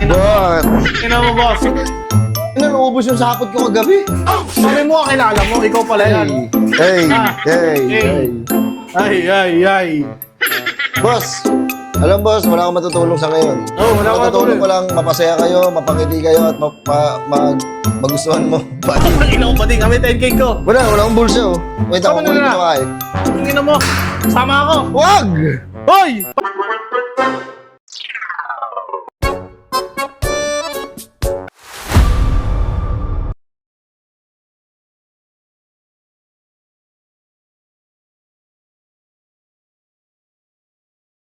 Bot! Ina mo, boss. Ano, naubos yung sapot ko kagabi? Sabi mo, kilala mo. Ikaw pala yan. Hey! Hey! Ay, ay, ay. Boss! Alam boss, wala akong matutulong sa ngayon. Oh, wala akong matutulong matulong. ko lang, mapasaya kayo, mapangiti kayo, at magustuhan mo. Ang ina ko pati kami 10K ko. Wala akong bulsa oh. Wait, ako Tama na kunin na. ko kahit. Ang ina mo. Sama ako. Wag! Hoy!